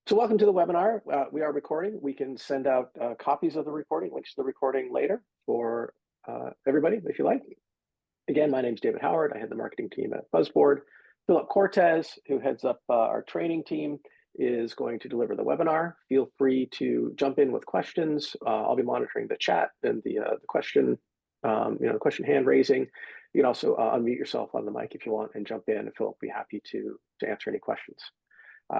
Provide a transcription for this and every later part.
So welcome to the webinar. We are recording. We can send out copies of the recording, links to the recording later for everybody, if you like. Again, my name is David Howard. I head the marketing team at BuzzBoard. Philip Cortez, who heads up our training team, is going to deliver the webinar. Feel free to jump in with questions. I'll be monitoring the chat and the question, the question hand raising. You can also unmute yourself on the mic if you want and jump in, and Philip will be happy to answer any questions.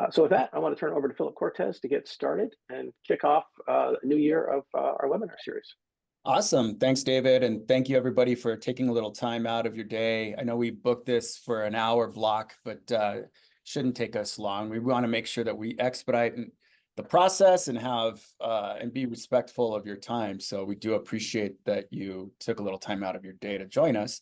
So with that, I want to turn it over to Philip Cortez to get started and kick off a new year of our webinar series. Awesome. Thanks, David. And thank you, everybody, for taking a little time out of your day. I know we booked this for an hour block, but shouldn't take us long. We want to make sure that we expedite the process and have and be respectful of your time. So we do appreciate that you took a little time out of your day to join us.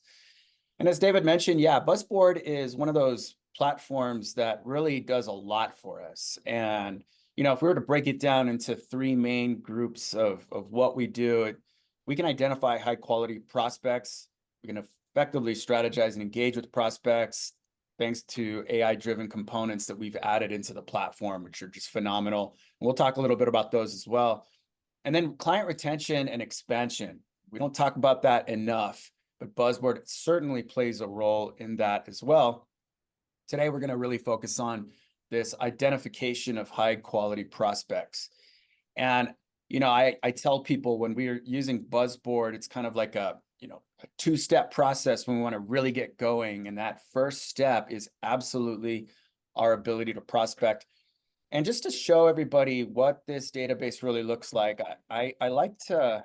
And as David mentioned, yeah, BuzzBoard is one of those platforms that really does a lot for us. And, if we were to break it down into three main groups of what we do, we can identify high quality prospects. We can effectively strategize and engage with prospects thanks to AI-driven components that we've added into the platform, which are just phenomenal. And we'll talk a little bit about those as well. And then client retention and expansion. We don't talk about that enough, but BuzzBoard certainly plays a role in that as well. Today, we're going to really focus on this identification of high quality prospects. And I tell people when we're using BuzzBoard, it's kind of like a two-step process when we want to really get going. And that first step is absolutely our ability to prospect. And just to show everybody what this database really looks like, I like to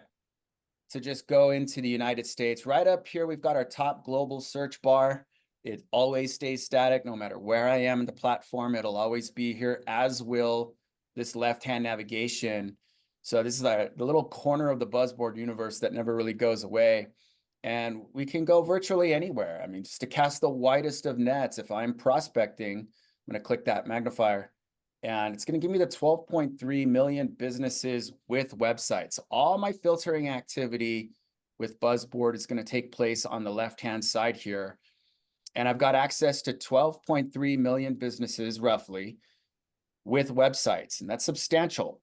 just go into the United States. Right up here, we've got our top global search bar. It always stays static no matter where I am in the platform. It'll always be here, as will this left-hand navigation. So this is the little corner of the BuzzBoard universe that never really goes away. And we can go virtually anywhere. I mean, just to cast the widest of nets, if I'm prospecting, I'm going to click that magnifier. And it's going to give me the 12.3 million businesses with websites. All my filtering activity with BuzzBoard is going to take place on the left-hand side here. And I've got access to 12.3 million businesses, roughly, with websites. And that's substantial.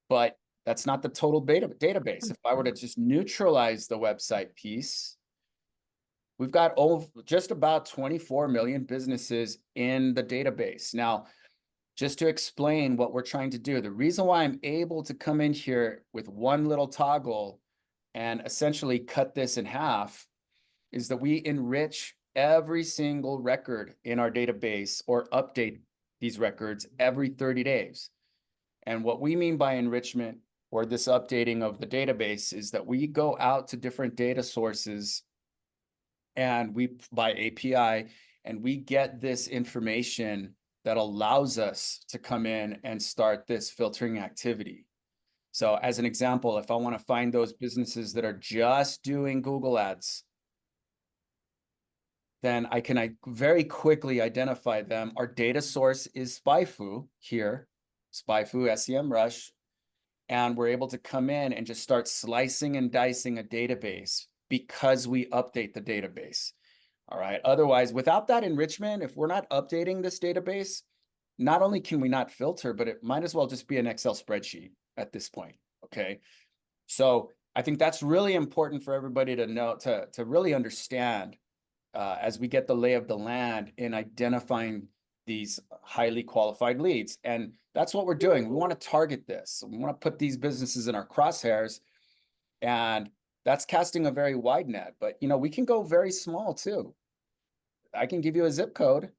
But that's not the total database. If I were to just neutralize the website piece, we've got just about 24 million businesses in the database. Now, just to explain what we're trying to do, the reason why I'm able to come in here with one little toggle and essentially cut this in half is that we enrich every single record in our database or update these records every 30 days. And what we mean by enrichment or this updating of the database is that we go out to different data sources and by API, and we get this information that allows us to come in and start this filtering activity. So as an example, if I want to find those businesses that are just doing Google Ads, then I can very quickly identify them. Our data source is SpyFu here, SpyFu, SEMrush, and we're able to come in and just start slicing and dicing a database because we update the database. All right. Otherwise, without that enrichment, if we're not updating this database, not only can we not filter, but it might as well just be an Excel spreadsheet at this point. Okay. So I think that's really important for everybody to know, to really understand as we get the lay of the land in identifying these highly qualified leads. And that's what we're doing. We want to target this. We want to put these businesses in our crosshairs, and that's casting a very wide net. But, we can go very small too. I can give you a zip code,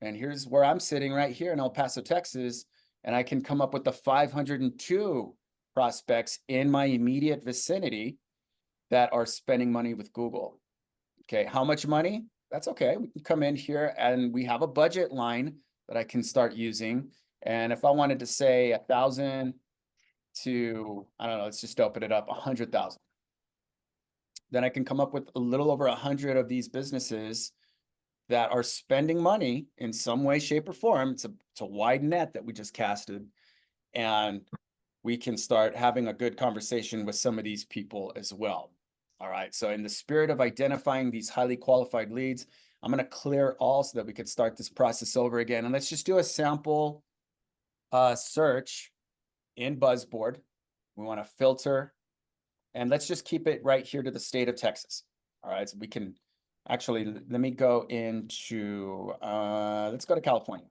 and here's where I'm sitting right here in El Paso, Texas, and I can come up with the 502 prospects in my immediate vicinity that are spending money with Google. Okay, how much money? That's okay. We can come in here and we have a budget line that I can start using. And if I wanted to say 1,000 to, I don't know, let's just open it up, 100,000. Then I can come up with a little over 100 of these businesses that are spending money in some way, shape, or form. It's a wide net that we just casted. And we can start having a good conversation with some of these people as well. All right, so in the spirit of identifying these highly qualified leads, I'm going to clear all so that we could start this process over again. And let's just do a sample search in BuzzBoard. We want to filter, and let's just keep it right here to the state of Texas. All right, so we can actually, let me go into, let's go to California.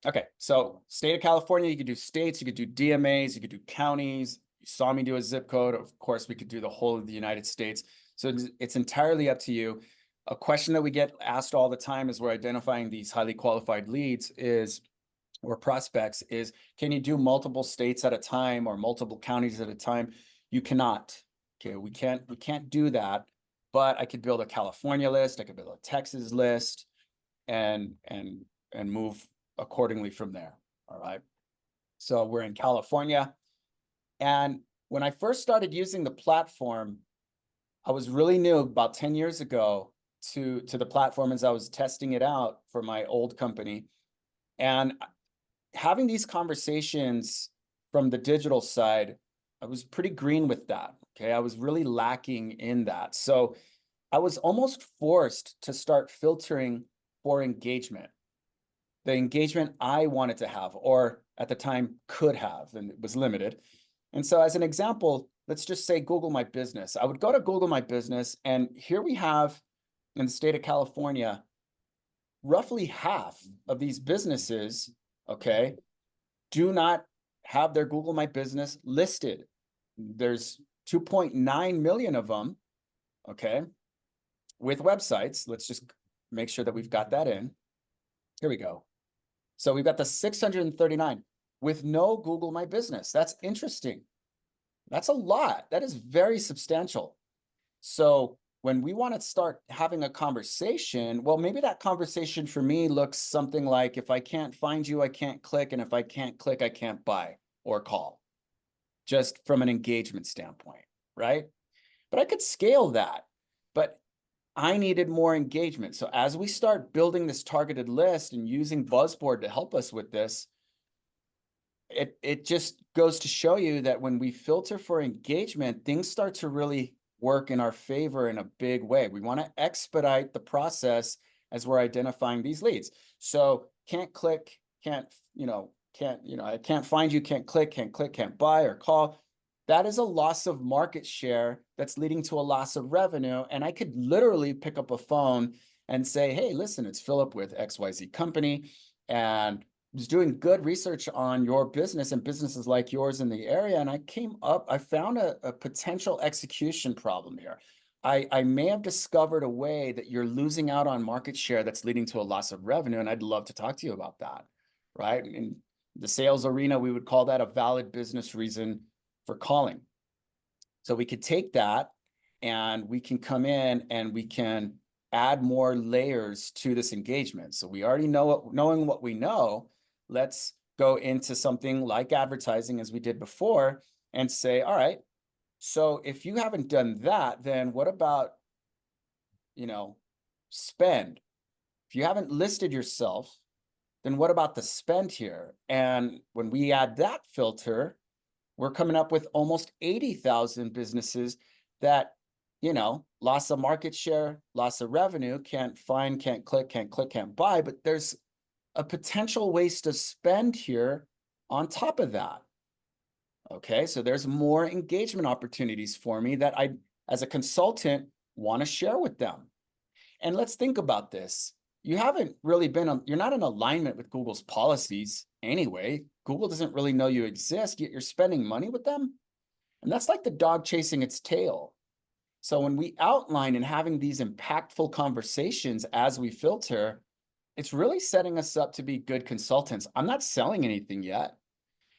Okay, so state of California, you could do states, you could do DMAs, you could do counties. You saw me do a zip code. Of course, we could do the whole of the United States. So it's entirely up to you. A question that we get asked all the time as we're identifying these highly qualified leads is, or prospects is, can you do multiple states at a time or multiple counties at a time? You cannot. Okay, we can't do that. But I could build a California list, I could build a Texas list, and move accordingly from there. All right. So we're in California. And when I first started using the platform, I was really new about 10 years ago to the platform as I was testing it out for my old company. And having these conversations from the digital side, I was pretty green with that. Okay. I was really lacking in that. So I was almost forced to start filtering for engagement, the engagement I wanted to have, or at the time could have, and it was limited. And so as an example, let's just say Google My Business. I would go to Google My Business, and here we have in the state of California, roughly half of these businesses, okay, do not have their Google My Business listed. There's 2.9 million of them, okay, with websites. Let's just make sure that we've got that in. Here we go. So we've got the 639 with no Google My Business. That's interesting. That's a lot. That is very substantial. So when we want to start having a conversation, well, maybe that conversation for me looks something like, if I can't find you, I can't click. And if I can't click, I can't buy or call, just from an engagement standpoint, right? But I could scale that. But I needed more engagement. So as we start building this targeted list and using BuzzBoard to help us with this, it just goes to show you that when we filter for engagement, things start to really work in our favor in a big way. We want to expedite the process as we're identifying these leads. So can't click, I can't find you, can't click, can't buy or call. That is a loss of market share that's leading to a loss of revenue. And I could literally pick up a phone and say, hey, listen, it's Philip with XYZ company, and was doing good research on your business and businesses like yours in the area. And I found a potential execution problem here. I may have discovered a way that you're losing out on market share that's leading to a loss of revenue. And I'd love to talk to you about that, right? In the sales arena, we would call that a valid business reason for calling. So we could take that and we can come in and we can add more layers to this engagement. So we already know knowing what we know, let's go into something like advertising as we did before and say, all right, so if you haven't done that, then what about, spend? If you haven't listed yourself, then what about the spend here? And when we add that filter, we're coming up with almost 80,000 businesses that, loss of market share, loss of revenue, can't find, can't click, can't buy, but there's a potential waste of spend here on top of that. Okay, so there's more engagement opportunities for me that I, as a consultant, want to share with them. And let's think about this. You haven't really you're not in alignment with Google's policies anyway. Google doesn't really know you exist, yet you're spending money with them. And that's like the dog chasing its tail. So when we outline and having these impactful conversations as we filter, it's really setting us up to be good consultants. I'm not selling anything yet,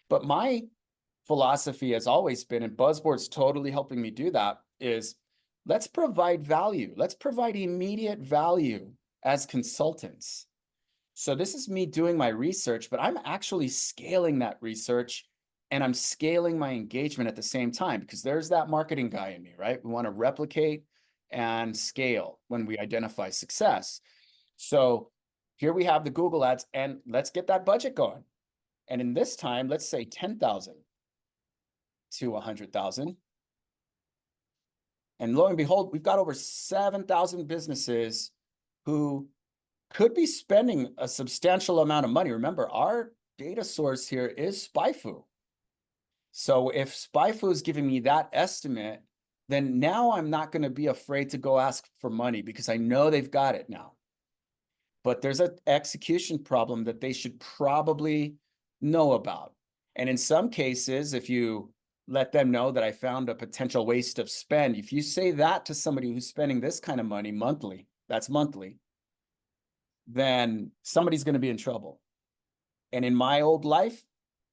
but my philosophy has always been, and BuzzBoard's totally helping me do that, is let's provide value. Let's provide immediate value as consultants. So this is me doing my research, but I'm actually scaling that research and I'm scaling my engagement at the same time, because there's that marketing guy in me, right? We want to replicate and scale when we identify success. So here we have the Google ads, and let's get that budget going. And in this time, let's say 10,000 to 100,000. And lo and behold, we've got over 7,000 businesses who could be spending a substantial amount of money. Remember, our data source here is SpyFu. So if SpyFu is giving me that estimate, then now I'm not going to be afraid to go ask for money because I know they've got it now. But there's an execution problem that they should probably know about. And in some cases, if you let them know that I found a potential waste of spend, if you say that to somebody who's spending this kind of money monthly, that's monthly, then somebody's going to be in trouble. And in my old life,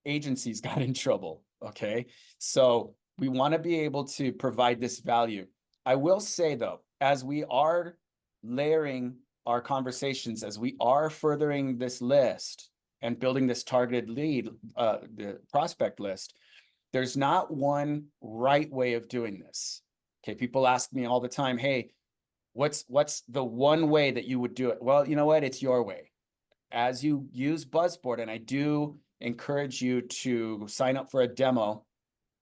agencies got in trouble. Okay. So we want to be able to provide this value. I will say, though, as we are layering our conversations, as we are furthering this list and building this targeted lead, the prospect list, there's not one right way of doing this. Okay. People ask me all the time, hey, what's the one way that you would do it? Well, you know what? It's your way. As you use BuzzBoard, and I do encourage you to sign up for a demo.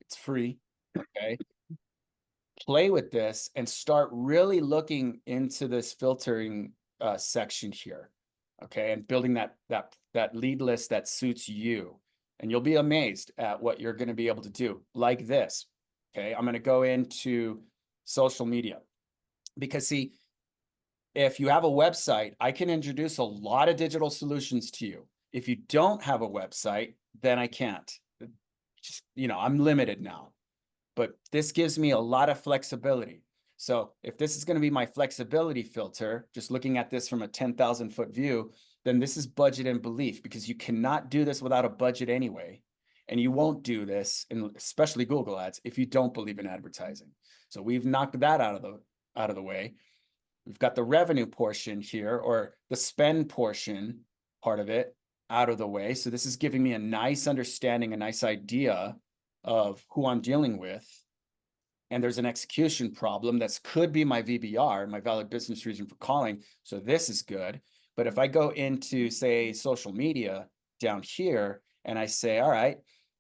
It's free, okay? Play with this and start really looking into this filtering section here, okay? And building that lead list that suits you. And you'll be amazed at what you're going to be able to do, like this, okay? I'm going to go into social media because, see, if you have a website, I can introduce a lot of digital solutions to you. If you don't have a website, then I can't. Just, I'm limited now. But this gives me a lot of flexibility. So if this is going to be my flexibility filter, just looking at this from a 10,000-foot view, then this is budget and belief, because you cannot do this without a budget anyway. And you won't do this, especially Google Ads, if you don't believe in advertising. So we've knocked that out of the way. We've got the revenue portion here, or the spend portion part of it, out of the way. So this is giving me a nice understanding, a nice idea of who I'm dealing with. And there's an execution problem that could be my VBR, my valid business reason for calling. So this is good. But if I go into, say, social media down here, and I say, all right,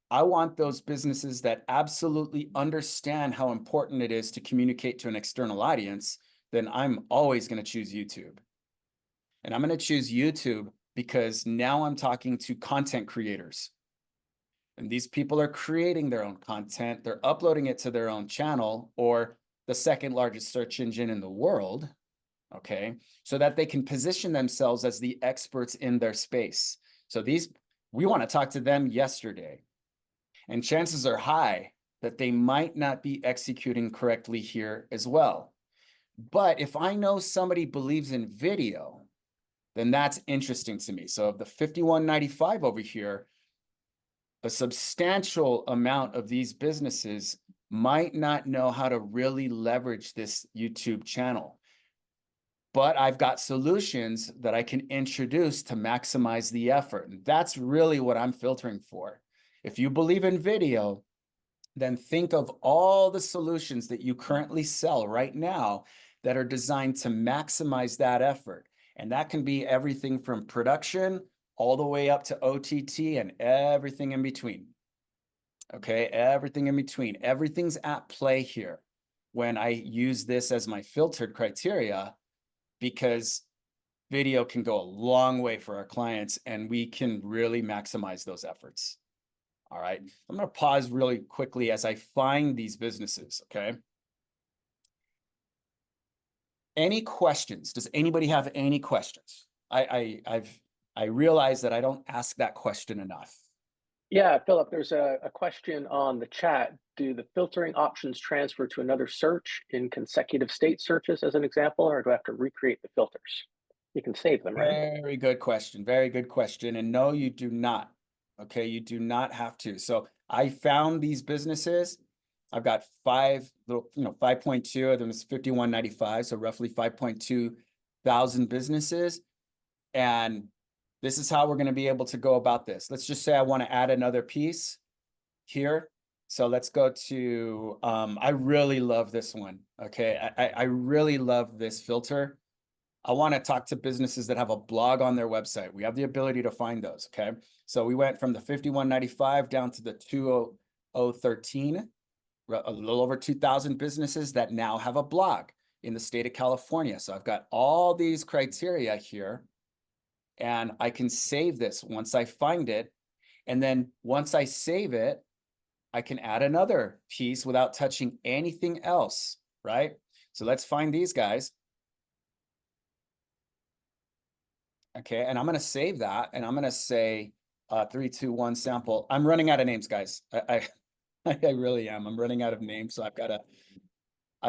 I want those businesses that absolutely understand how important it is to communicate to an external audience, then I'm always going to choose YouTube. And I'm going to choose YouTube because now I'm talking to content creators. And these people are creating their own content. They're uploading it to their own channel, or the second largest search engine in the world, okay? So that they can position themselves as the experts in their space. So we want to talk to them yesterday. And chances are high that they might not be executing correctly here as well. But if I know somebody believes in video, then that's interesting to me. So of the 5195 over here, a substantial amount of these businesses might not know how to really leverage this YouTube channel. But I've got solutions that I can introduce to maximize the effort. And that's really what I'm filtering for. If you believe in video, then think of all the solutions that you currently sell right now that are designed to maximize that effort. And that can be everything from production all the way up to OTT and everything in between. Okay, everything in between. Everything's at play here when I use this as my filtered criteria, because video can go a long way for our clients and we can really maximize those efforts. All right, I'm going to pause really quickly as I find these businesses, okay? Any questions? Does anybody have any questions? I realize that I don't ask that question enough. Yeah, Philip, there's a question on the chat. Do the filtering options transfer to another search in consecutive state searches as an example, or do I have to recreate the filters? You can save them, right? Very good question. Very good question. And no, you do not. Okay, you do not have to. So I found these businesses. I've got 5.2 of them is 5195, so roughly 5.2 thousand businesses. And this is how we're going to be able to go about this. Let's just say I want to add another piece here. So let's go to, I really love this one. Okay, I really love this filter. I want to talk to businesses that have a blog on their website. We have the ability to find those, okay? So we went from the 5195 down to the 2013, a little over 2,000 businesses that now have a blog in the state of California. So I've got all these criteria here, and I can save this once I find it. And then once I save it, I can add another piece without touching anything else, right? So let's find these guys. Okay, and I'm going to save that, and I'm going to say 3, 2, 1 sample. I'm running out of names, guys. I really am. I'm running out of names, so I've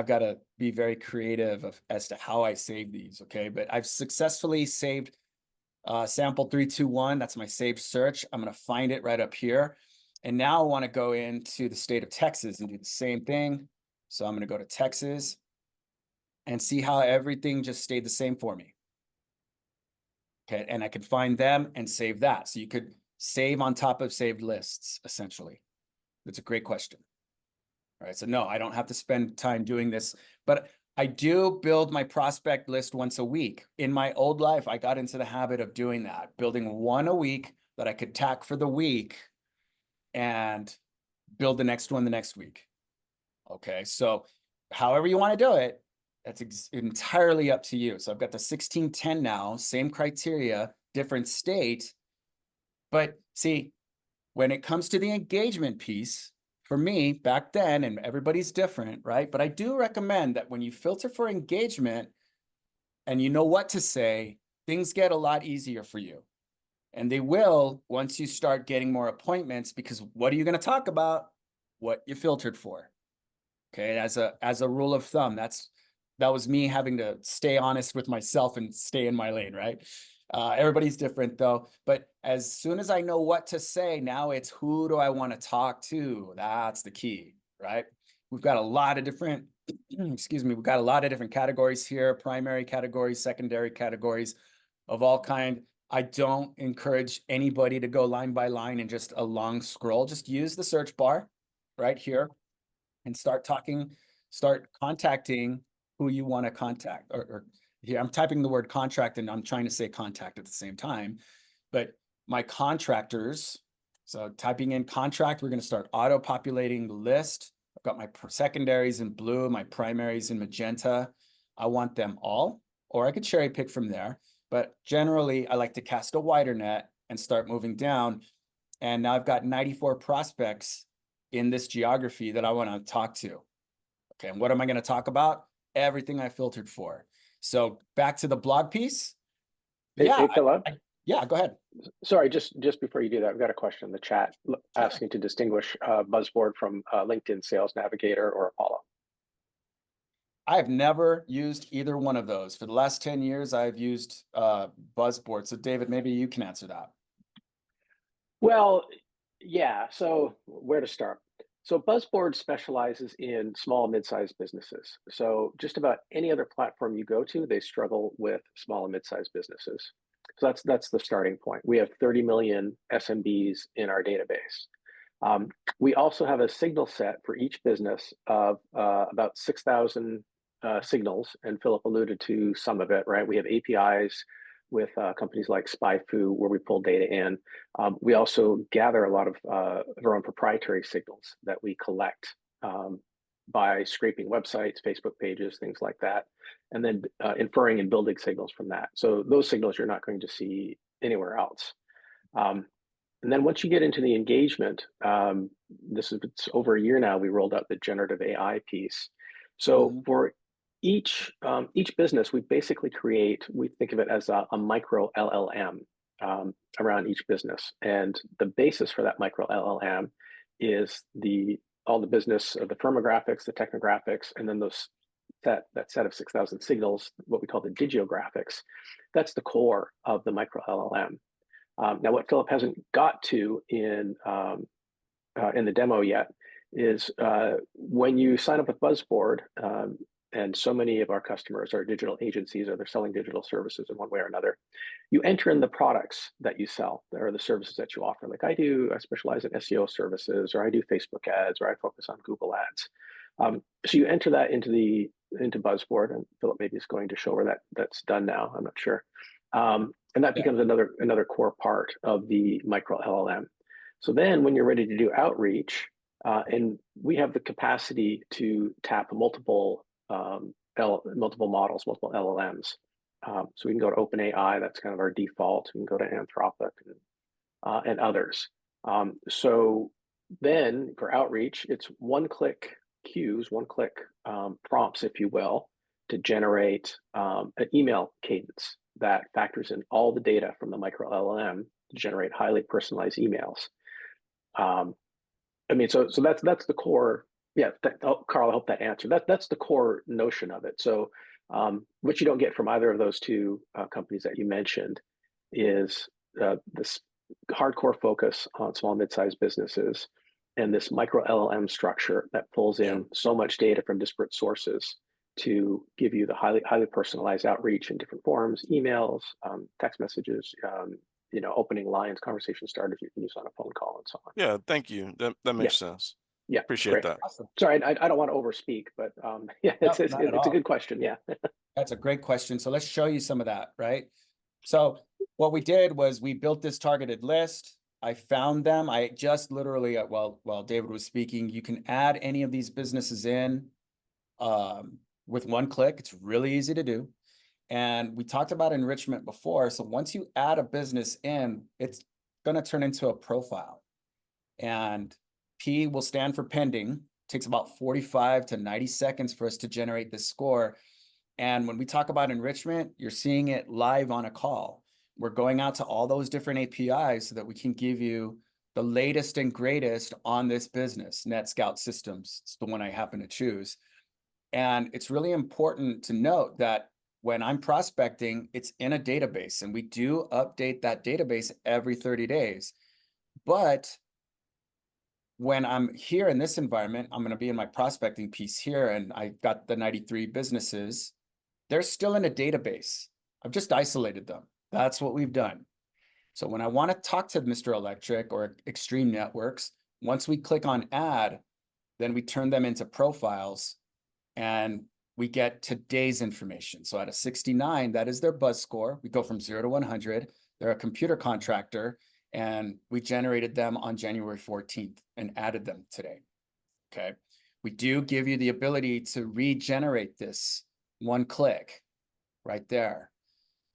got to be very creative as to how I save these. Okay, but I've successfully saved sample 3, 2, 1. That's my saved search. I'm going to find it right up here, and now I want to go into the state of Texas and do the same thing. So I'm going to go to Texas and see how everything just stayed the same for me. Okay, and I could find them and save that. So you could save on top of saved lists, essentially. That's a great question. All right, so no, I don't have to spend time doing this, but I do build my prospect list once a week. In my old life, I got into the habit of doing that, building one a week that I could tack for the week and build the next one the next week. Okay, so however you want to do it, that's entirely up to you. So I've got the 1610 now, same criteria, different state. But see, when it comes to the engagement piece, for me back then, and everybody's different, right? But I do recommend that when you filter for engagement and you know what to say, things get a lot easier for you. And they will once you start getting more appointments, because what are you going to talk about? What you filtered for. Okay, as a rule of thumb, that was me having to stay honest with myself and stay in my lane, right? Everybody's different though, but as soon as I know what to say, now it's who do I want to talk to? That's the key, right? We've got a lot of different, excuse me, we've got a lot of different categories here, primary categories, secondary categories of all kind. I don't encourage anybody to go line by line and just a long scroll. Just use the search bar right here and start contacting who you want to contact. Or here, I'm typing the word contract and I'm trying to say contact at the same time. But my contractors, so typing in contract, we're going to start auto-populating the list. I've got my secondaries in blue, my primaries in magenta. I want them all, or I could cherry pick from there. But generally, I like to cast a wider net and start moving down. And now I've got 94 prospects in this geography that I want to talk to. Okay, and what am I going to talk about? Everything I filtered for. So back to the blog piece. Hey, Philip. Yeah, go ahead. Sorry, just before you do that, I've got a question in the chat asking to distinguish BuzzBoard from LinkedIn Sales Navigator or Apollo. I have never used either one of those. For the last 10 years, I've used BuzzBoard. So David, maybe you can answer that. Well, yeah, so where to start? So BuzzBoard specializes in small and mid-sized businesses. So just about any other platform you go to, they struggle with small and mid-sized businesses. So that's the starting point. We have 30 million SMBs in our database. We also have a signal set for each business of about 6,000 signals, and Philip alluded to some of it, right? We have APIs with companies like SpyFu where we pull data in. We also gather a lot of our own proprietary signals that we collect by scraping websites, Facebook pages, things like that, and then inferring and building signals from that. So those signals you're not going to see anywhere else. And then once you get into the engagement, it's over a year now, we rolled out the generative AI piece. So for each business, we basically we think of it as a micro LLM around each business. And the basis for that micro LLM is all the business, the firmographics, the technographics, and then that set of 6,000 signals, what we call the digiographics. That's the core of the micro LLM. Now, what Philip hasn't got to in the demo yet is when you sign up with BuzzBoard, and so many of our customers are digital agencies or they're selling digital services in one way or another, you enter in the products that you sell or the services that you offer. Like I specialize in SEO services, or I do Facebook ads, or I focus on Google ads. So you enter that into BuzzBoard, and Philip maybe is going to show where that's done now. I'm not sure. And that becomes another core part of the micro LLM. So then when you're ready to do outreach, and we have the capacity to tap multiple models, multiple LLMs. So we can go to OpenAI, that's kind of our default. We can go to Anthropic and others. So then for outreach, it's one-click queues, one-click prompts, if you will, to generate an email cadence that factors in all the data from the micro LLM to generate highly personalized emails. I mean, so that's the core. Yeah, Carl, I hope that answered. That's the core notion of it. So, what you don't get from either of those two companies that you mentioned is this hardcore focus on small and mid-sized businesses and this micro LLM structure that pulls Yeah. in so much data from disparate sources to give you the highly personalized outreach in different forms, emails, text messages, opening lines, conversation starters you can use on a phone call and so on. Yeah, thank you. That Yeah, makes sense. yeah, Appreciate great. that. Awesome. Sorry, I don't want to overspeak, but yeah, No, it's not at a all. good question. Yeah. That's a great question. So let's show you some of that, right? So what we did was we built this targeted list. I found them. I just literally, while David was speaking, you can add any of these businesses in with one click. It's really easy to do. And we talked about enrichment before. So once you add a business in, it's going to turn into a profile. And P will stand for pending. It takes about 45 to 90 seconds for us to generate this score. And when we talk about enrichment, you're seeing it live on a call. We're going out to all those different APIs so that we can give you the latest and greatest on this business. NetScout Systems, it's the one I happen to choose. And it's really important to note that when I'm prospecting, it's in a database, and we do update that database every 30 days. But when I'm here in this environment, I'm going to be in my prospecting piece here, and I got the 93 businesses. They're still in a database. I've just isolated them. That's what we've done. So when I want to talk to Mr. Electric or Extreme Networks, once we click on add, then we turn them into profiles and we get today's information. So out of 69, that is their buzz score. We go from 0 to 100. They're a computer contractor, and we generated them on January 14th and added them today. Okay. We do give you the ability to regenerate this one click right there,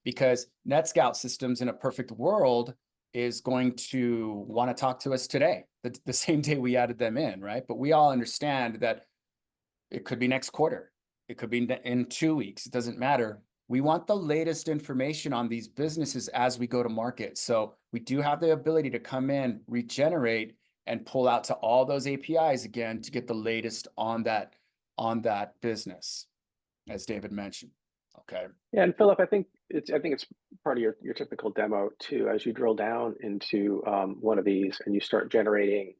because NetScout Systems in a perfect world is going to want to talk to us today, the same day we added them in, right? But we all understand that it could be next quarter. It could be in 2 weeks. It doesn't matter. We want the latest information on these businesses as we go to market. So we do have the ability to come in, regenerate, and pull out to all those APIs again to get the latest on that business, as David mentioned. Okay. Yeah, and Philip, I think it's part of your typical demo too. As you drill down into one of these and you start generating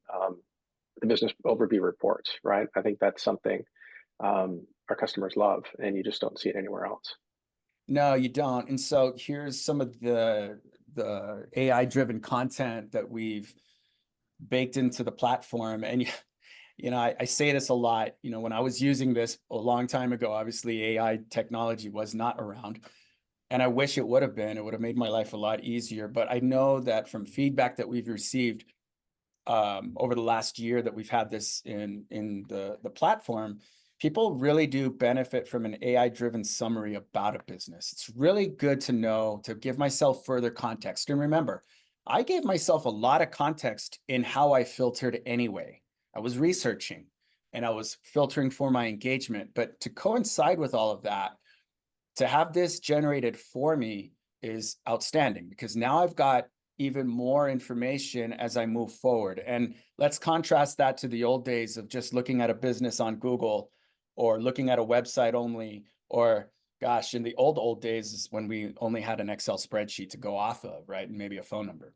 the business overview reports, right? I think that's something our customers love, and you just don't see it anywhere else. No, you don't. And so here's some of the AI-driven content that we've baked into the platform. And I say this a lot. When I was using this a long time ago, obviously AI technology was not around, and I wish it would have been. It would have made my life a lot easier. But I know that from feedback that we've received over the last year that we've had this in the platform, people really do benefit from an AI-driven summary about a business. It's really good to know, to give myself further context. And remember, I gave myself a lot of context in how I filtered anyway. I was researching and I was filtering for my engagement. But to coincide with all of that, to have this generated for me is outstanding, because now I've got even more information as I move forward. And let's contrast that to the old days of just looking at a business on Google or looking at a website only, or gosh, in the old days is when we only had an Excel spreadsheet to go off of, right? And maybe a phone number.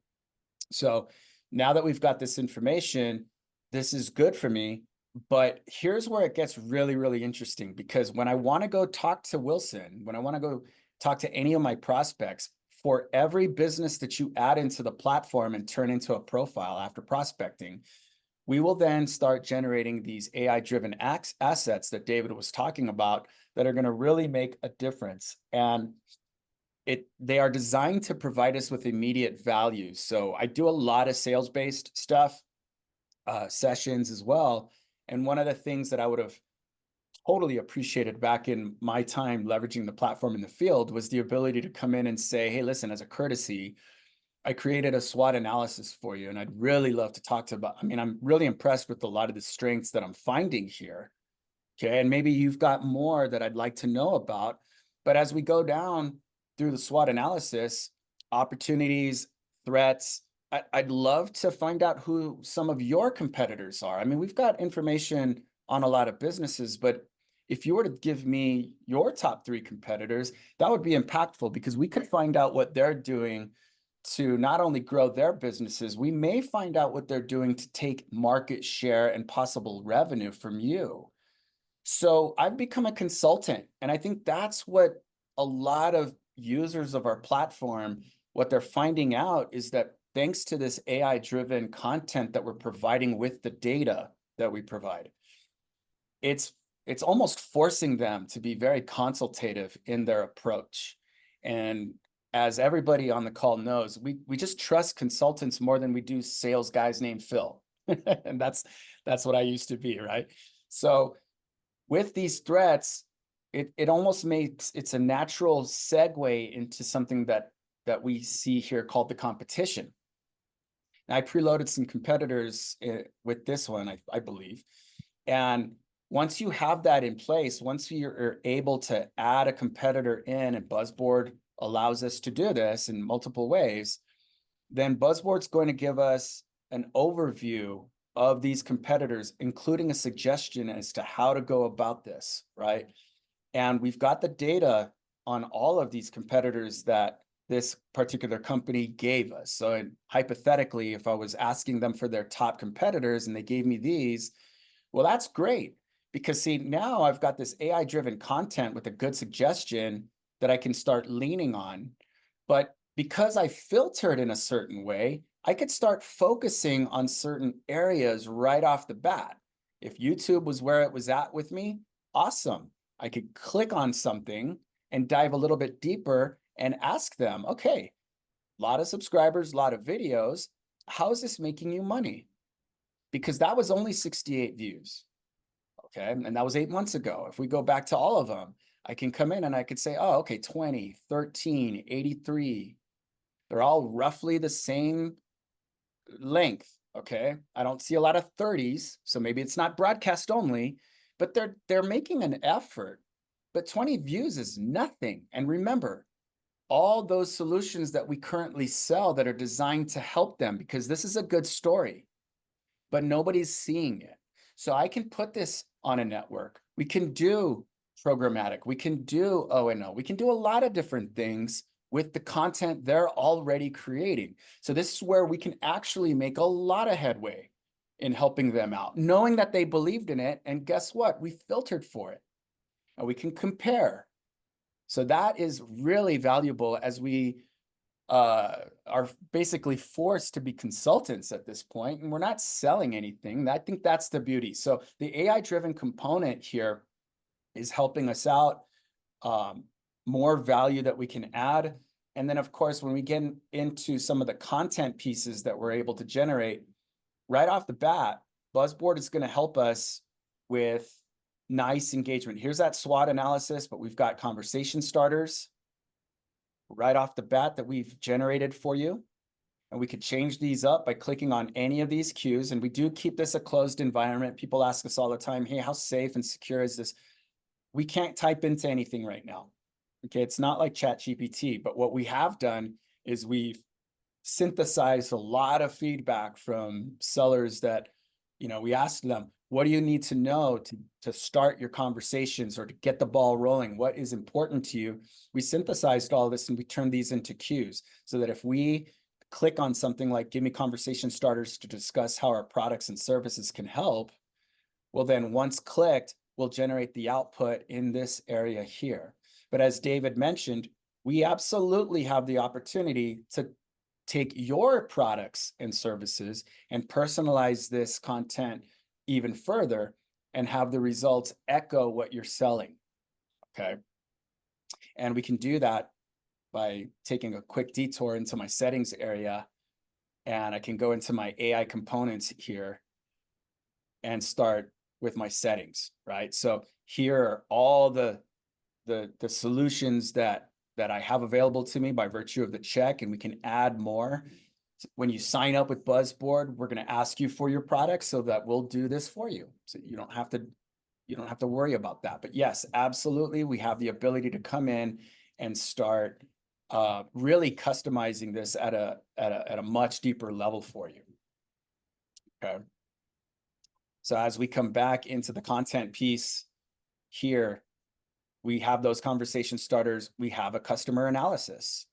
So now that we've got this information, this is good for me. But here's where it gets really, really interesting, because when I want to go talk to Wilson, when I want to go talk to any of my prospects, for every business that you add into the platform and turn into a profile after prospecting, we will then start generating these AI-driven assets that David was talking about that are going to really make a difference. And they are designed to provide us with immediate value. So I do a lot of sales-based stuff, sessions as well. And one of the things that I would have totally appreciated back in my time leveraging the platform in the field was the ability to come in and say, hey, listen, as a courtesy, I created a SWOT analysis for you, and I'd really love to talk to about. I mean, I'm really impressed with a lot of the strengths that I'm finding here. Okay, and maybe you've got more that I'd like to know about. But as we go down through the SWOT analysis, opportunities, threats, I'd love to find out who some of your competitors are. I mean, we've got information on a lot of businesses, but if you were to give me your top 3 competitors, that would be impactful because we could find out what they're doing to not only grow their businesses, we may find out what they're doing to take market share and possible revenue from you. So I've become a consultant, and I think that's what a lot of users of our platform, what they're finding out is that thanks to this AI-driven content that we're providing with the data that we provide, it's almost forcing them to be very consultative in their approach. And as everybody on the call knows, we just trust consultants more than we do sales guys named Phil. And that's what I used to be, right? So with these threats, it almost makes it's a natural segue into something that we see here called the competition. Now, I preloaded some competitors with this one, I believe. And once you have that in place, once you're able to add a competitor in, and BuzzBoard allows us to do this in multiple ways, then BuzzBoard's going to give us an overview of these competitors, including a suggestion as to how to go about this, right? And we've got the data on all of these competitors that this particular company gave us. So hypothetically, if I was asking them for their top competitors and they gave me these, well, that's great. Because see, now I've got this AI-driven content with a good suggestion that I can start leaning on. But because I filtered in a certain way, I could start focusing on certain areas right off the bat. If YouTube was where it was at with me, awesome. I could click on something and dive a little bit deeper and ask them, okay, a lot of subscribers, a lot of videos. How is this making you money? Because that was only 68 views. Okay, and that was 8 months ago. If we go back to all of them, I can come in and I could say, oh, okay, 20, 13, 83. They're all roughly the same length, okay? I don't see a lot of 30s, so maybe it's not broadcast only, but they're making an effort. But 20 views is nothing. And remember, all those solutions that we currently sell that are designed to help them, because this is a good story, but nobody's seeing it. So I can put this on a network. We can do programmatic. We can do O&O. We can do a lot of different things with the content they're already creating. So this is where we can actually make a lot of headway in helping them out, knowing that they believed in it. And guess what? We filtered for it. And we can compare. So that is really valuable as we are basically forced to be consultants at this point, and we're not selling anything. I think that's the beauty. So the AI-driven component here is helping us out, more value that we can add. And then, of course, when we get into some of the content pieces that we're able to generate, right off the bat, BuzzBoard is going to help us with nice engagement. Here's that SWOT analysis, but we've got conversation starters right off the bat that we've generated for you. And we could change these up by clicking on any of these cues. And we do keep this a closed environment. People ask us all the time, hey, how safe and secure is this? We can't type into anything right now. Okay, it's not like ChatGPT, but what we have done is we've synthesized a lot of feedback from sellers that, we asked them, what do you need to know to start your conversations or to get the ball rolling? What is important to you? We synthesized all this and we turned these into cues so that if we click on something like give me conversation starters to discuss how our products and services can help, well, then once clicked, we'll generate the output in this area here. But as David mentioned, we absolutely have the opportunity to take your products and services and personalize this content even further and have the results echo what you're selling, okay? And we can do that by taking a quick detour into my settings area, and I can go into my AI components here and start with my settings, right? So here are all the solutions that I have available to me by virtue of the check, and we can add more. When you sign up with BuzzBoard, we're going to ask you for your product so that we'll do this for you. So you don't have to worry about that. But yes, absolutely, we have the ability to come in and start really customizing this at a much deeper level for you. Okay. So as we come back into the content piece here, we have those conversation starters. We have a customer analysis,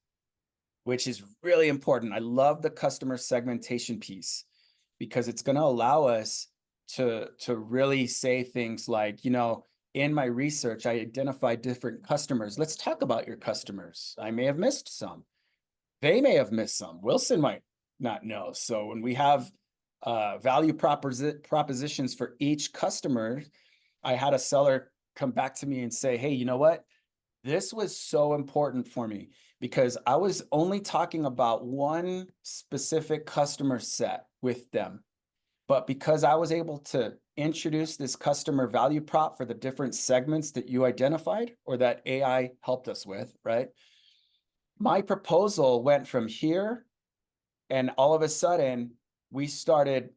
which is really important. I love the customer segmentation piece because it's going to allow us to really say things like, in my research, I identified different customers. Let's talk about your customers. I may have missed some. They may have missed some. Wilson might not know. So when we have value propositions for each customer, I had a seller come back to me and say, hey, you know what? This was so important for me because I was only talking about one specific customer set with them. But because I was able to introduce this customer value prop for the different segments that you identified or that AI helped us with, right? My proposal went from here, and all of a sudden we started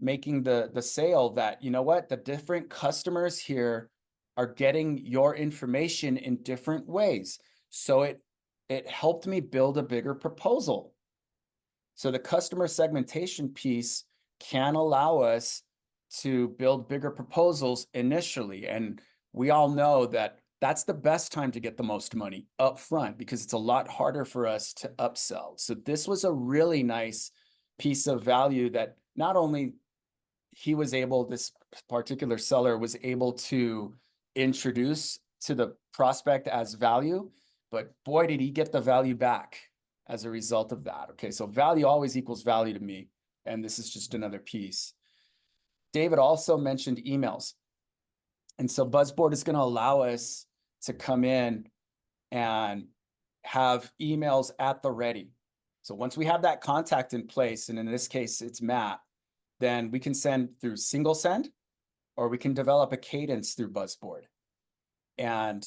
making the sale that, you know what, the different customers here are getting your information in different ways. So it helped me build a bigger proposal. So the customer segmentation piece can allow us to build bigger proposals initially. And we all know that that's the best time to get the most money up front because it's a lot harder for us to upsell. So this was a really nice piece of value that not only this particular seller was able to introduce to the prospect as value, but boy, did he get the value back as a result of that. Okay, so value always equals value to me. And this is just another piece. David also mentioned emails. And so BuzzBoard is going to allow us to come in and have emails at the ready. So once we have that contact in place, and in this case, it's Matt, then we can send through single send, or we can develop a cadence through BuzzBoard. And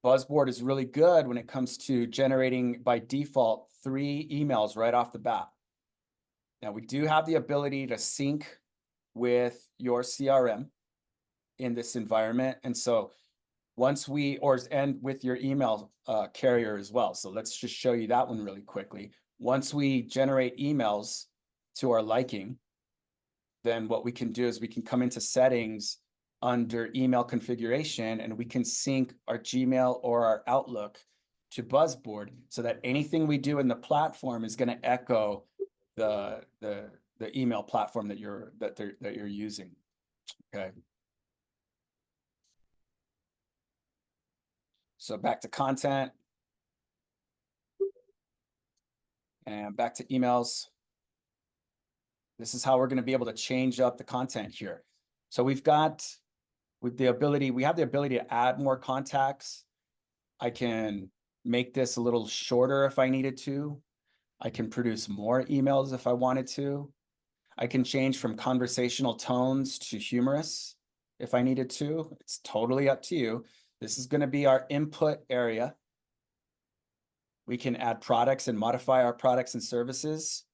BuzzBoard is really good when it comes to generating by default 3 emails right off the bat. Now, we do have the ability to sync with your CRM in this environment. And so once and with your email carrier as well. So let's just show you that one really quickly. Once we generate emails to our liking, then what we can do is we can come into settings under email configuration, and we can sync our Gmail or our Outlook to BuzzBoard so that anything we do in the platform is going to echo the email platform that you're using. Okay. So back to content and back to emails. This is how we're going to be able to change up the content here. So we have the ability to add more contacts. I can make this a little shorter if I needed to. I can produce more emails if I wanted to. I can change from conversational tones to humorous if I needed to. It's totally up to you. This is going to be our input area. We can add products and modify our products and services.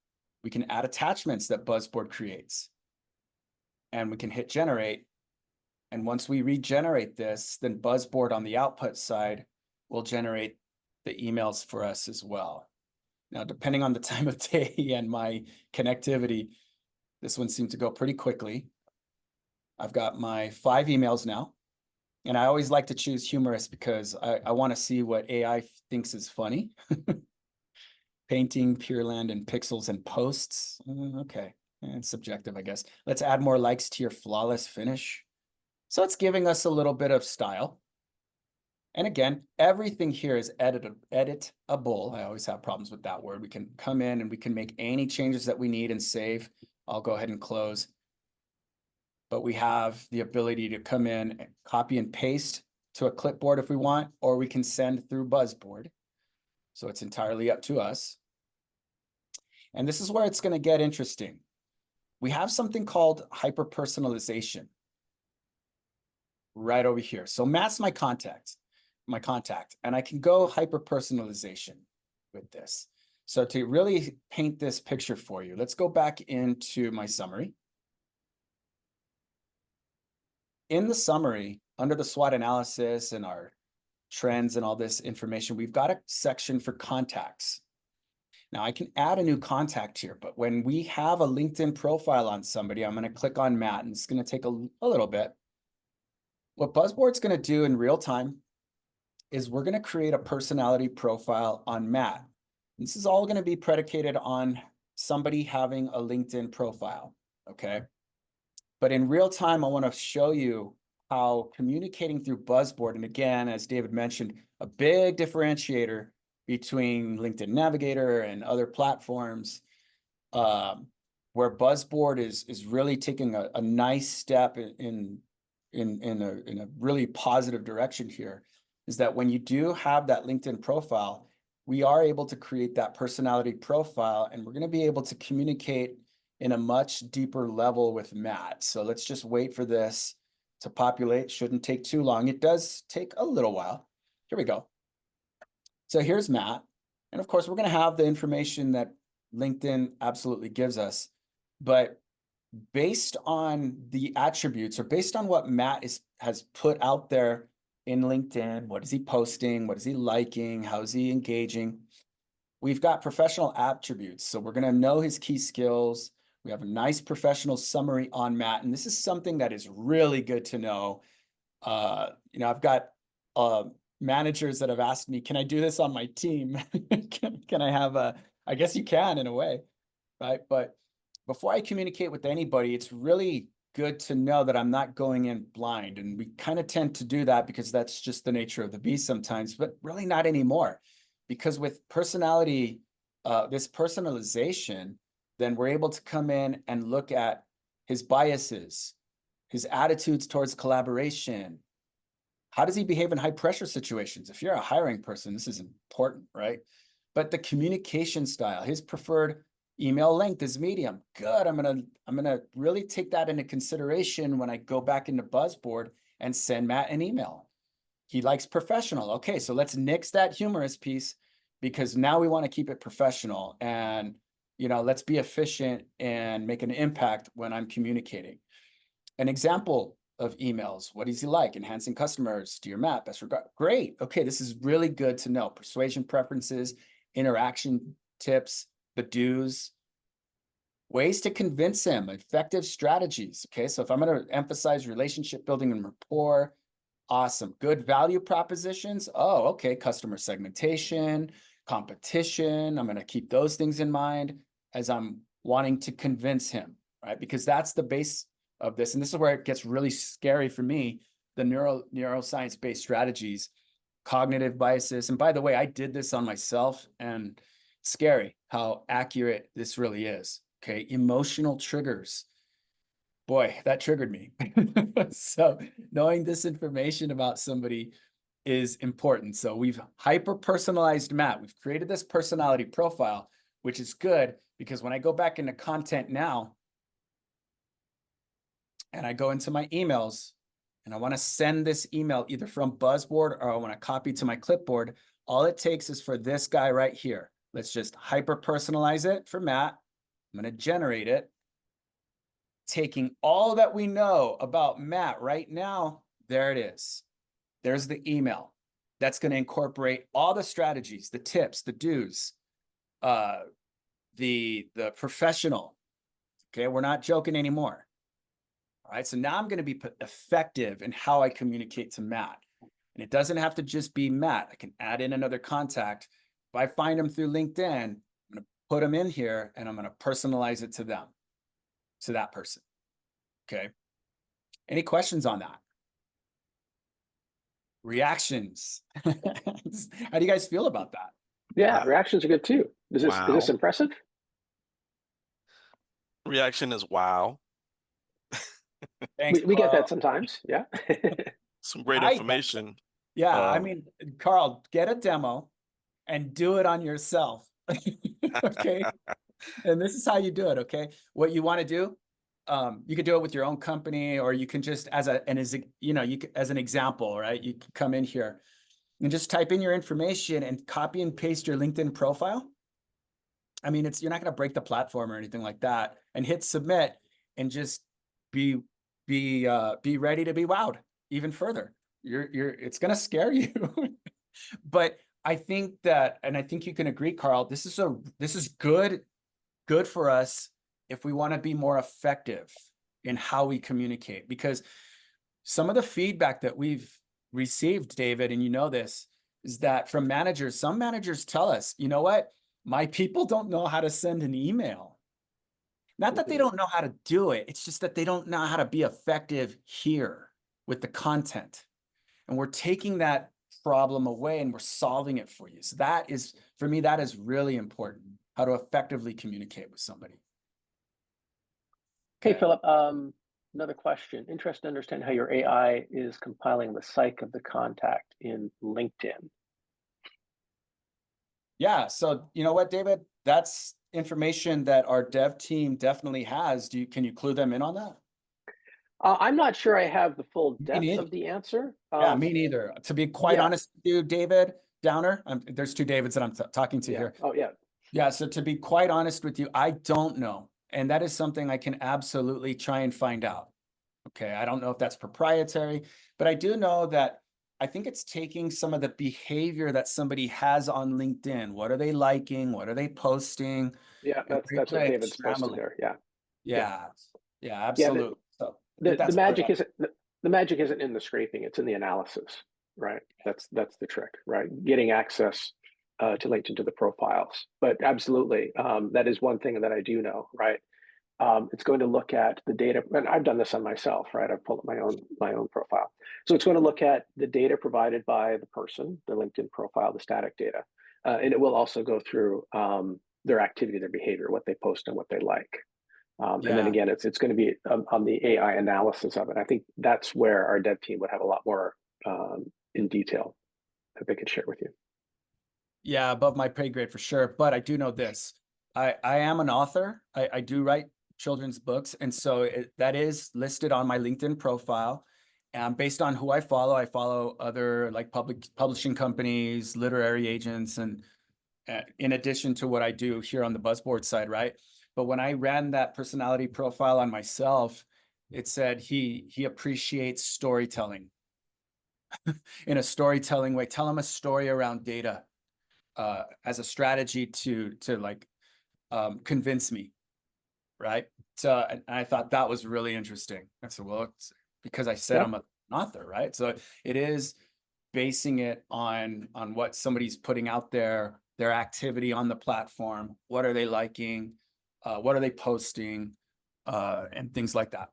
We can add attachments that BuzzBoard creates. And we can hit generate. And once we regenerate this, then BuzzBoard on the output side will generate the emails for us as well. Now, depending on the time of day and my connectivity, this one seemed to go pretty quickly. I've got my 5 emails now. And I always like to choose humorous because I want to see what AI thinks is funny. Painting, Pure Land, and pixels and posts. Okay, it's subjective, I guess. Let's add more likes to your flawless finish. So it's giving us a little bit of style. And again, everything here is editable. I always have problems with that word. We can come in and we can make any changes that we need and save. I'll go ahead and close. But we have the ability to come in and copy and paste to a clipboard if we want, or we can send through BuzzBoard. So it's entirely up to us. And this is where it's going to get interesting. We have something called hyper-personalization. right over here. So Matt's my contact, and I can go hyper personalization with this. So to really paint this picture for you, let's go back into my summary. In the summary, under the SWOT analysis and our trends and all this information, we've got a section for contacts. Now I can add a new contact here, but when we have a LinkedIn profile on somebody, I'm going to click on Matt, and it's going to take a little bit. What BuzzBoard's going to do in real time is we're going to create a personality profile on Matt. This is all going to be predicated on somebody having a LinkedIn profile, okay? But in real time, I want to show you how communicating through BuzzBoard, and again, as David mentioned, a big differentiator between LinkedIn Navigator and other platforms, where BuzzBoard is really taking a nice step in a really positive direction here, is that when you do have that LinkedIn profile, we are able to create that personality profile, and we're going to be able to communicate in a much deeper level with Matt. So let's just wait for this to populate. Shouldn't take too long. It does take a little while. Here we go. So here's Matt. And of course, we're going to have the information that LinkedIn absolutely gives us. But based on the attributes, or based on what Matt has put out there in LinkedIn, what is he posting? What is he liking? How is he engaging? We've got professional attributes. So we're going to know his key skills. We have a nice professional summary on Matt. And this is something that is really good to know. I've got managers that have asked me, can I do this on my team? can I have I guess you can in a way, right? But before I communicate with anybody, it's really good to know that I'm not going in blind. And we kind of tend to do that because that's just the nature of the beast sometimes, but really not anymore. Because with personality, this personalization, then we're able to come in and look at his biases, his attitudes towards collaboration. How does he behave in high pressure situations? If you're a hiring person, this is important, right? But the communication style, his preferred email length is medium. Good. I'm gonna really take that into consideration when I go back into BuzzBoard and send Matt an email. He likes professional. Okay, so let's nix that humorous piece, because now we want to keep it professional, and let's be efficient and make an impact when I'm communicating. An example of emails. What is he like? Enhancing customers, dear Matt, best regard. Great. Okay, this is really good to know. Persuasion preferences, interaction tips, the do's, ways to convince him, effective strategies. Okay, so if I'm going to emphasize relationship building and rapport, awesome. Good value propositions. Oh, okay, customer segmentation, competition. I'm going to keep those things in mind as I'm wanting to convince him, right? Because that's the base of this. And this is where it gets really scary for me, the neuroscience-based strategies, cognitive biases. And by the way, I did this on myself, and it's scary how accurate this really is. Okay, emotional triggers. Boy, that triggered me. So knowing this information about somebody is important. So we've hyper-personalized Matt. We've created this personality profile, which is good because when I go back into content now, and I go into my emails, and I want to send this email either from BuzzBoard or I want to copy to my clipboard, all it takes is for this guy right here. Let's just hyper-personalize it for Matt. I'm going to generate it. Taking all that we know about Matt right now, there it is. There's the email. That's going to incorporate all the strategies, the tips, the do's, the professional. Okay, we're not joking anymore. All right, so now I'm going to be effective in how I communicate to Matt. And it doesn't have to just be Matt. I can add in another contact. If I find them through LinkedIn, I'm going to put them in here and I'm going to personalize it to them, to that person. Okay. Any questions on that? Reactions. How do you guys feel about that? Yeah, reactions are good too. Is this impressive? Reaction is wow. Thanks, We get that sometimes. Yeah. Some great information. Yeah, I mean, Carl, get a demo and do it on yourself. Okay. And this is how you do it. Okay. What you want to do, you could do it with your own company, or you can just as an example, right? You could come in here and just type in your information and copy and paste your LinkedIn profile. I mean, you're not going to break the platform or anything like that, and hit submit and just be ready to be wowed even further. It's going to scare you. But I think that, and I think you can agree, Carl, this is good for us if we want to be more effective in how we communicate, because some of the feedback that we've received, David, and you know this, is that from managers, some managers tell us, you know what, my people don't know how to send an email. Not that they don't know how to do it, it's just that they don't know how to be effective here with the content. And we're taking that problem away and we're solving it for you. So that is, for me, that is really important, how to effectively communicate with somebody. Hey, Philip, another question. Interested to understand how your AI is compiling the psyche of the contact in LinkedIn. Yeah, so you know what, David? That's information that our dev team definitely has. Can you clue them in on that? I'm not sure I have the full depth neither. of the answer. Yeah, me neither. To be quite yeah. honest with you, David Downer, there's two Davids that I'm talking to Yeah. here. Oh, yeah. Yeah, so to be quite honest with you, I don't know. And that is something I can absolutely try and find out. Okay, I don't know if that's proprietary, but I do know that I think it's taking some of the behavior that somebody has on LinkedIn. What are they liking? What are they posting? Yeah, that's what David's posted there. Yeah. Yeah, absolutely. So The magic isn't in the scraping, it's in the analysis, right? That's the trick, right? Getting access to LinkedIn to the profiles. But absolutely, that is one thing that I do know, right? It's going to look at the data, and I've done this on myself, right? I've pulled up my own profile. So it's going to look at the data provided by the person, the LinkedIn profile, the static data, and it will also go through their activity, their behavior, what they post and what they like. And then again, it's going to be on the AI analysis of it. I think that's where our dev team would have a lot more in detail that they could share with you. Yeah, above my pay grade for sure. But I do know this. I am an author. I do write children's books. And so that is listed on my LinkedIn profile. And based on who I follow other like publishing companies, literary agents, and in addition to what I do here on the BuzzBoard side, right? But when I ran that personality profile on myself, it said he appreciates storytelling in a storytelling way. Tell him a story around data as a strategy to like convince me, right? So and I thought that was really interesting. I said, well, it's because I said I'm an author, right? So it is basing it on what somebody's putting out there, their activity on the platform, what are they liking, what are they posting, and things like that.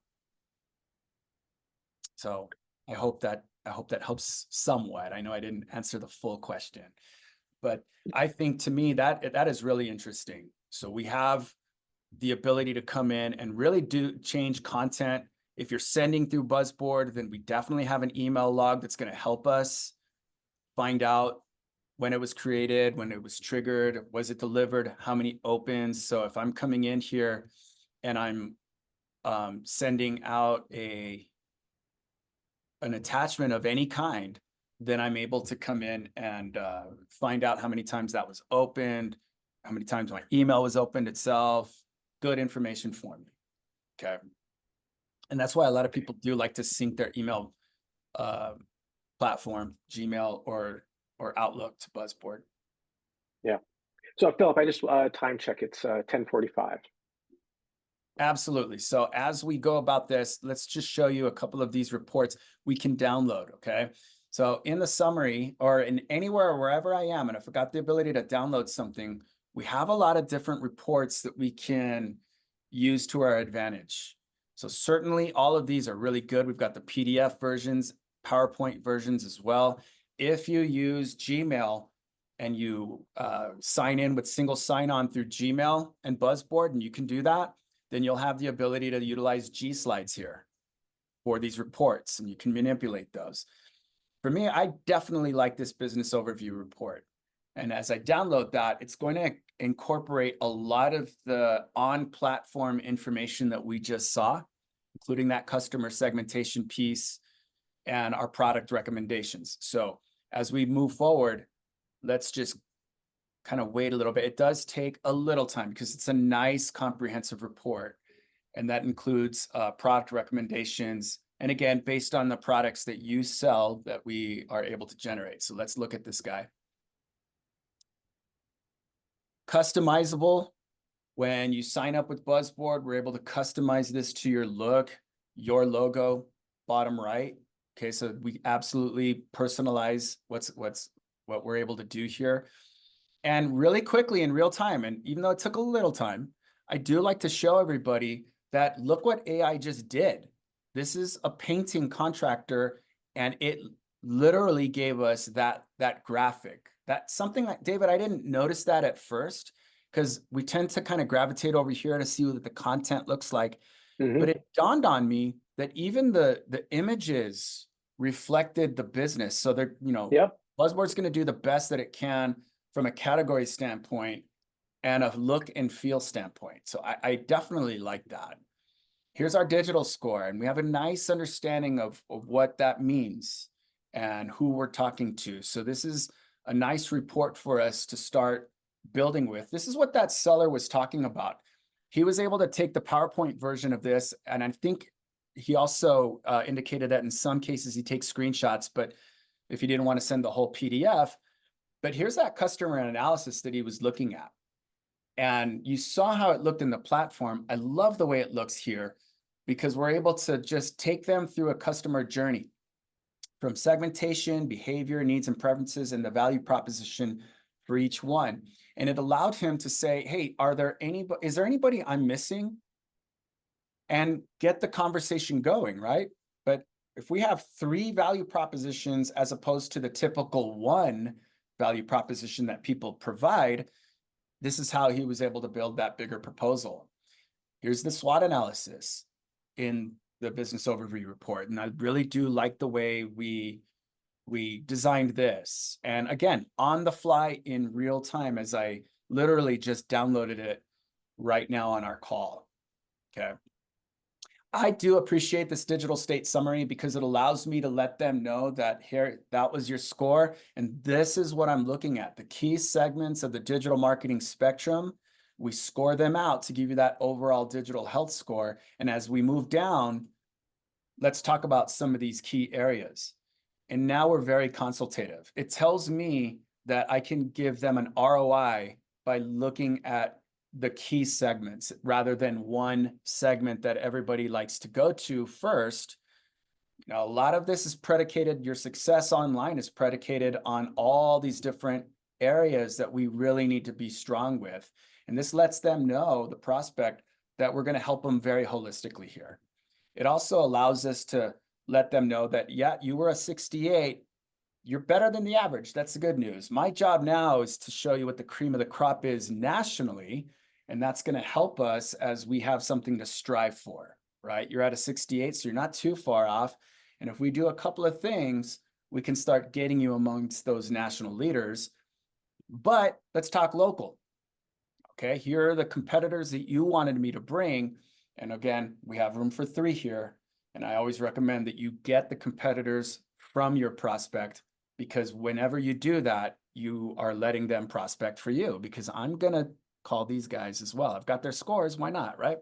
So I hope that helps somewhat. I know I didn't answer the full question, but I think to me that is really interesting. So we have the ability to come in and really do change content. If you're sending through BuzzBoard, then we definitely have an email log that's going to help us find out when it was created, when it was triggered, was it delivered, how many opens. So if I'm coming in here and I'm sending out an attachment of any kind, then I'm able to come in and find out how many times that was opened, how many times my email was opened itself. Good information for me. Okay. And that's why a lot of people do like to sync their email platform, Gmail or Outlook, to BuzzBoard. Yeah. So Philip, I just time check. It's 10:45. Absolutely. So as we go about this, let's just show you a couple of these reports we can download. Okay. So in the summary or in anywhere, wherever I am, and I forgot the ability to download something, we have a lot of different reports that we can use to our advantage. So certainly all of these are really good. We've got the PDF versions, PowerPoint versions as well. If you use Gmail and you sign in with single sign-on through Gmail and BuzzBoard, and you can do that, then you'll have the ability to utilize G slides here for these reports, and you can manipulate those. For me, I definitely like this business overview report. And as I download that, it's going to incorporate a lot of the on-platform information that we just saw, including that customer segmentation piece and our product recommendations. So as we move forward, let's just kind of wait a little bit. It does take a little time because it's a nice comprehensive report. And that includes product recommendations. And again, based on the products that you sell that we are able to generate. So let's look at this guy. Customizable. When you sign up with BuzzBoard, we're able to customize this to your look, your logo, bottom right. Okay, so we absolutely personalize what we're able to do here. And really quickly in real time, and even though it took a little time, I do like to show everybody that look what AI just did. This is a painting contractor, and it literally gave us that graphic. That's something like, David, I didn't notice that at first because we tend to kind of gravitate over here to see what the content looks like. But it dawned on me that even the images reflected the business. So they're, BuzzBoard's going to do the best that it can from a category standpoint and a look and feel standpoint. So I definitely like that. Here's our digital score, and we have a nice understanding of what that means and who we're talking to. So this is a nice report for us to start building with. This is what that seller was talking about. He was able to take the PowerPoint version of this, and I think he also indicated that in some cases he takes screenshots, but if he didn't want to send the whole PDF. But here's that customer analysis that he was looking at. And you saw how it looked in the platform. I love the way it looks here because we're able to just take them through a customer journey from segmentation, behavior, needs and preferences, and the value proposition for each one. And it allowed him to say, hey, is there anybody I'm missing? And get the conversation going, right? But if we have 3 value propositions as opposed to the typical 1 value proposition that people provide, this is how he was able to build that bigger proposal. Here's the SWOT analysis in the business overview report. And I really do like the way we designed this. And again, on the fly in real time, as I literally just downloaded it right now on our call. Okay. I do appreciate this digital state summary because it allows me to let them know that here, that was your score. And this is what I'm looking at. The key segments of the digital marketing spectrum, we score them out to give you that overall digital health score. And as we move down, let's talk about some of these key areas. And now we're very consultative. It tells me that I can give them an ROI by looking at the key segments rather than one segment that everybody likes to go to first. Now, a lot of this is predicated, your success online is predicated on all these different areas that we really need to be strong with. And this lets them know, the prospect, that we're going to help them very holistically here. It also allows us to let them know that, yeah, you were a 68, you're better than the average. That's the good news. My job now is to show you what the cream of the crop is nationally. And that's going to help us as we have something to strive for, right? You're at a 68, so you're not too far off. And if we do a couple of things, we can start getting you amongst those national leaders. But let's talk local. Okay, here are the competitors that you wanted me to bring. And again, we have room for 3 here. And I always recommend that you get the competitors from your prospect, because whenever you do that, you are letting them prospect for you, because I'm going to call these guys as well. I've got their scores. Why not, right?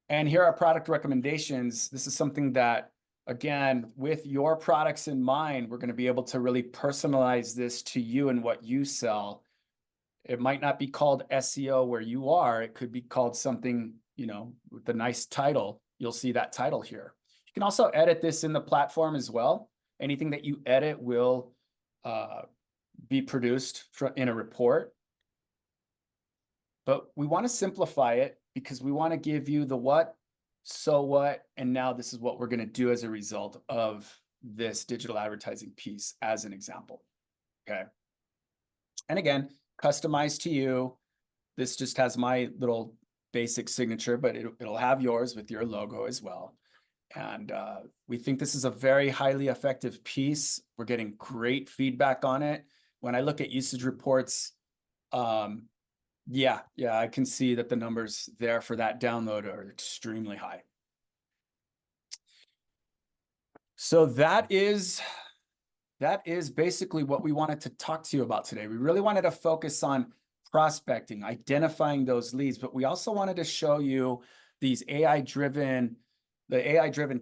And here are product recommendations. This is something that, again, with your products in mind, we're going to be able to really personalize this to you and what you sell. It might not be called SEO where you are. It could be called something, with a nice title. You'll see that title here. You can also edit this in the platform as well. Anything that you edit will be produced in a report. But we want to simplify it because we want to give you the what, so what, and now this is what we're going to do as a result of this digital advertising piece as an example. Okay. And again, customized to you. This just has my little basic signature, but it'll have yours with your logo as well. And we think this is a very highly effective piece. We're getting great feedback on it. when I look at usage reports, yeah, I can see that the numbers there for that download are extremely high. So that is basically what we wanted to talk to you about today. We really wanted to focus on prospecting, identifying those leads, but we also wanted to show you these AI-driven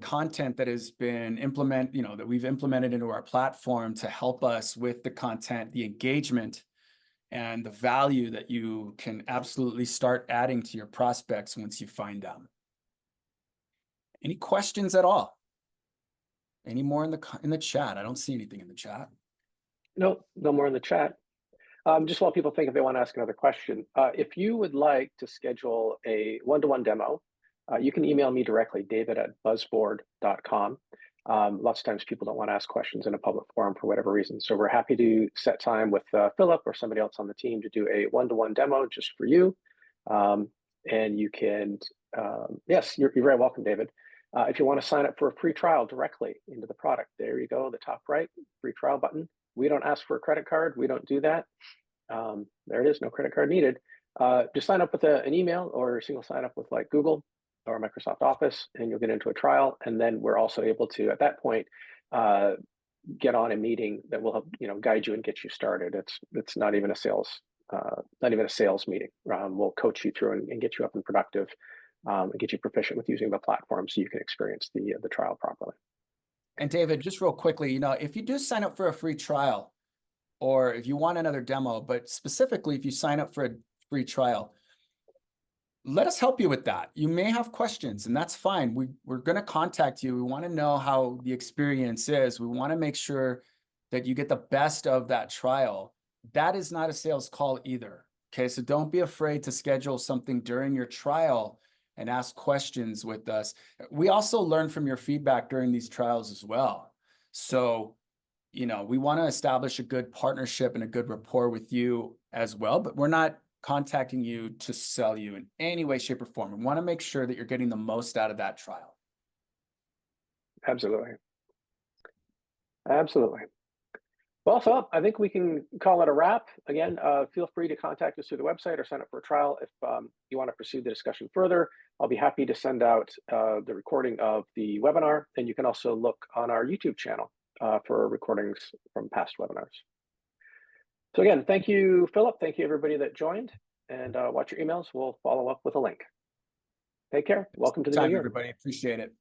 content that has been that we've implemented into our platform to help us with the content, the engagement, and the value that you can absolutely start adding to your prospects once you find them. Any questions at all? Any more in the chat? I don't see anything in the chat. No more in the chat. Just while people think if they want to ask another question, if you would like to schedule a one-to-one demo, you can email me directly, david@buzzboard.com. Lots of times people don't want to ask questions in a public forum for whatever reason. So we're happy to set time with Philip or somebody else on the team to do a one-to-one demo just for you. And you can, yes, you're very welcome, David. If you want to sign up for a free trial directly into the product, there you go, the top right, free trial button. We don't ask for a credit card. We don't do that. There it is, no credit card needed. Just sign up with an email or a single sign up with like Google or Microsoft Office, and you'll get into a trial. And then we're also able to, at that point, get on a meeting that will help, guide you and get you started. It's not even a sales, meeting. We'll coach you through and get you up and productive, and get you proficient with using the platform so you can experience the trial properly. And David, just real quickly, if you do sign up for a free trial, or if you want another demo, but specifically if you sign up for a free trial, let us help you with that. You may have questions, and that's fine. We're going to contact you. We want to know how the experience is. We want to make sure that you get the best of that trial. That is not a sales call either. Okay, so don't be afraid to schedule something during your trial and ask questions with us. We also learn from your feedback during these trials as well. So, we want to establish a good partnership and a good rapport with you as well, but we're not contacting you to sell you in any way, shape, or form. We want to make sure that you're getting the most out of that trial. Absolutely. Well, Philip, I think we can call it a wrap. Again, feel free to contact us through the website or sign up for a trial if you want to pursue the discussion further. I'll be happy to send out the recording of the webinar, and you can also look on our YouTube channel for recordings from past webinars. So again, thank you, Philip. Thank you, everybody that joined, and watch your emails. We'll follow up with a link. Take care. Welcome to the new year. Everybody. Appreciate it.